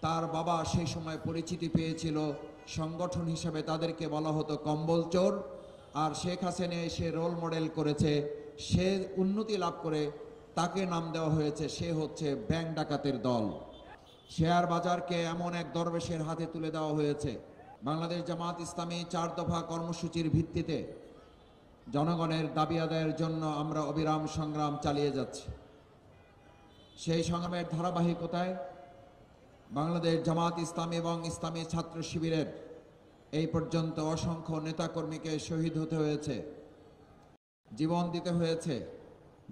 তার বাবা সেই সময় পরিচিতি পেয়েছিল সংগঠন হিসেবে, তাদেরকে বলা হতো কম্বল চোর। আর শেখ হাসিনা এসে রোল মডেল করেছে, সে উন্নতি লাভ করে তাকে নাম দেওয়া হয়েছে, সে হচ্ছে ব্যাংক ডাকাতের দল। শেয়ার বাজারকে এমন এক দরবেশের হাতে তুলে দেওয়া হয়েছে। বাংলাদেশ জামাত ইসলামী 4 দফা কর্মসূচির ভিত্তিতে জনগণের দাবি আদায়ের জন্য আমরা অবিরাম সংগ্রাম চালিয়ে যাচ্ছি। সেই সংগ্রামের ধারাবাহিকতায় বাংলাদেশ জামাত ইসলামী এবং ইসলামী ছাত্র শিবিরের এই পর্যন্ত অসংখ্য নেতাকর্মীকে শহীদ হতে হয়েছে, জীবন দিতে হয়েছে,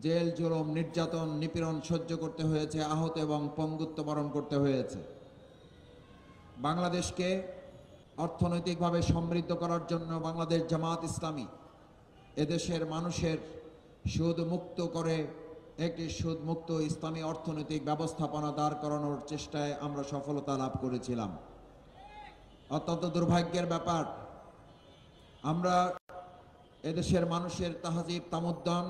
জেল জুলুম নির্যাতন নিপীড়ন সহ্য করতে হয়েছে, আহত এবং পঙ্গুত্ব বরণ করতে হয়েছে। বাংলাদেশকে অর্থনৈতিকভাবে সমৃদ্ধ করার জন্য বাংলাদেশ জামাত ইসলামী এদেশের মানুষের সুদ মুক্ত করে একটি সুদমুক্ত ইসলামী অর্থনৈতিক ব্যবস্থাপনা দাঁড় করানোর চেষ্টায় আমরা সফলতা লাভ করেছিলাম। অত্যন্ত দুর্ভাগ্যের ব্যাপার, আমরা এদেশের মানুষের তাহজিব তামুদ্দান,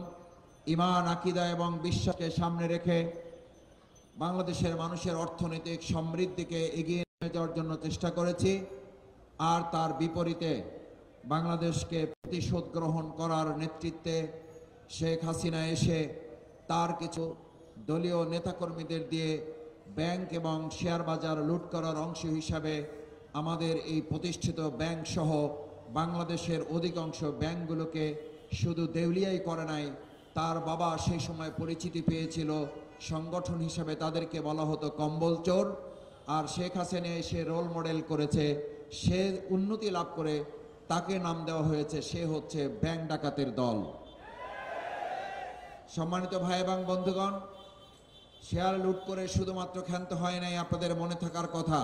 ঈমান, আকীদা এবং বিশ্বাসকে সামনে রেখে বাংলাদেশের মানুষের অর্থনৈতিক সমৃদ্ধিকে এগিয়ে নিয়ে যাওয়ার জন্য চেষ্টা করেছি। আর তার বিপরীতে বাংলাদেশকে প্রতিশোধ গ্রহণ করার নেতৃত্বে শেখ হাসিনা এসে তার কিছু দলীয় নেতাকর্মীদের দিয়ে ব্যাংক এবং শেয়ার বাজার লুট করার অংশ হিসাবে আমাদের এই প্রতিষ্ঠিত ব্যাংক সহ বাংলাদেশের অধিকাংশ ব্যাংকগুলোকে শুধু দেউলিয়াই করে নাই, তার বাবা সেই সময় পরিচিতি পেয়েছিল সংগঠন হিসাবে, তাদেরকে বলা হতো কম্বল চোর। আর শেখ হাসিনা এসে রোল মডেল করেছে, সে উন্নতি লাভ করে তাকে নাম দেওয়া হয়েছে, সে হচ্ছে ব্যাংক ডাকাতের দল। সম্মানিত ভাই এবং বন্ধুগণ, শেয়ার লুট করে শুধুমাত্র ক্ষান্ত হয় নাই, আপনাদের মনে থাকার কথা,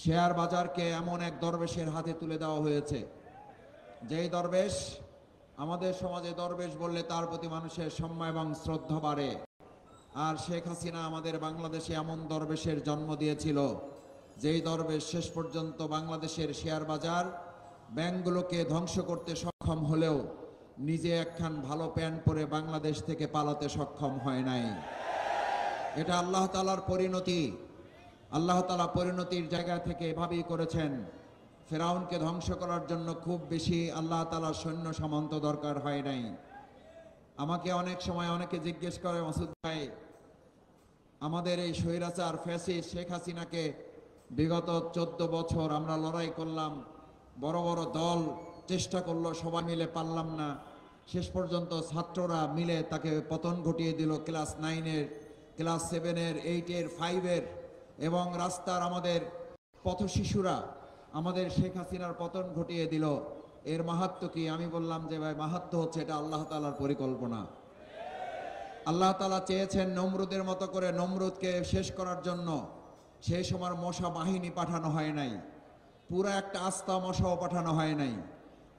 শেয়ার বাজারকে এমন এক দরবেশের হাতে তুলে দেওয়া হয়েছে, যেই দরবেশ, আমাদের সমাজে দরবেশ বললে তার প্রতি মানুষের সম্মান এবং শ্রদ্ধা বাড়ে। আর শেখ হাসিনা আমাদের বাংলাদেশে এমন দরবেশের জন্ম দিয়েছিল, যেই দরবেশ শেষ পর্যন্ত বাংলাদেশের শেয়ার বাজার ব্যাংকগুলোকে ধ্বংস করতে সক্ষম হলেও নিজে একখান ভালো প্যান্ট পরে বাংলাদেশ থেকে পালাতে সক্ষম হয় নাই। এটা আল্লাহ তাআলার পরিণতি। আল্লাহ তাআলা পরিণতির জায়গা থেকে এভাবেই করেছেন। ফেরাউনকে ধ্বংস করার জন্য খুব বেশি আল্লাহ তাআলার সৈন্য সামন্ত দরকার হয় নাই। আমাকে অনেক সময় অনেকে জিজ্ঞেস করে, মাসুদ ভাই, আমাদের এই স্বৈরাচার ফ্যাসিস্ট শেখ হাসিনাকে বিগত 14 বছর আমরা লড়াই করলাম, বড় বড় দল চেষ্টা করলো, সবাই মিলে পারলাম না, শেষ পর্যন্ত ছাত্ররা মিলে তাকে পতন ঘটিয়ে দিল, ক্লাস 9-এর, ক্লাস 7-এর, 8-এর, 5-এর, এবং রাস্তার আমাদের পথ শিশুরা আমাদের শেখ হাসিনার পতন ঘটিয়ে দিল। এর মাহাত্ম্য কি? আমি বললাম যে ভাই, মাহাত্ম্য হচ্ছে এটা আল্লাহ তাআলার পরিকল্পনা। আল্লাহ তাআলা চেয়েছেন নমরুদের মতো করে নমরুদকে শেষ করার জন্য। সেই সময় মশা বাহিনী পাঠানো হয় নাই, পুরো একটা আস্তা মশাও পাঠানো হয় নাই,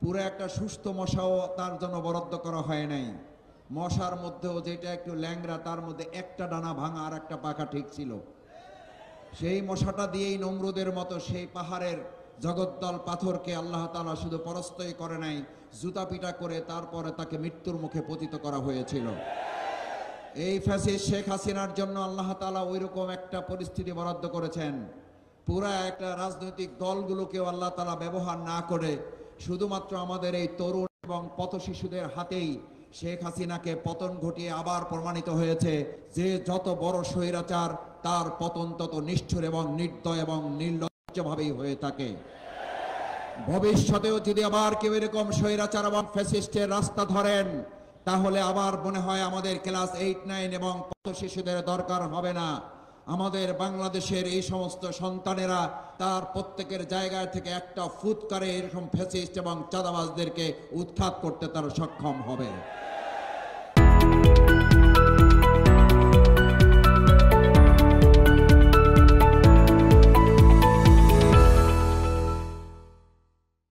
পুরো একটা সুস্থ মশাও তার জন্য বরাদ্দ করা হয় নাই। মশার মধ্যেও যেটা একটু ল্যাংড়া, তার মধ্যে একটা ডানা ভাঙা আর একটা পাখা ঠিক ছিল। সেই মশাটা দিয়েই নমরুদের মতো সেই পাহাড়ের জগদ্দল পাথরকে আল্লাহ তাআলা শুধু পরাস্তই করে নাই, জুতা পিটা করে তারপরে তাকে মৃত্যুর মুখে পতিত করা হয়েছিল। এই ফ্যাসিস্ট শেখ হাসিনার জন্য আল্লাহ তাআলা ওইরকম একটা পরিস্থিতি বরাদ্দ করেছেন। পুরা একটা রাজনৈতিক দলগুলোকেও আল্লাহ তাআলা ব্যবহার না করে শুধুমাত্র আমাদের এই তরুণ এবং পথ শিশুদের হাতেই শেখ হাসিনাকে পতন ঘটিয়ে আবার প্রমাণিত হয়েছে যে যত বড় স্বৈরাচার তার পতন তত নিষ্ঠুর এবং নির্দয় এবং নির্লজ্জভাবেই হয়ে থাকে। ভবিষ্যতেও যদি আবার কেউ এরকম স্বৈরাচার এবং ফ্যাসিস্টের রাস্তা ধরেন, তাহলে আবার মনে হয় আমাদের ক্লাস 8, 9 এবং পথ শিশুদের দরকার হবে না। আমাদের বাংলাদেশের এই সমস্ত সন্তানেরা তার প্রত্যেকের জায়গায় থেকে একটা ফুৎকারে এরকম ফ্যাসিস্ট এবং চাঁদাবাজদেরকে উৎখাত করতে তারা সক্ষম হবে।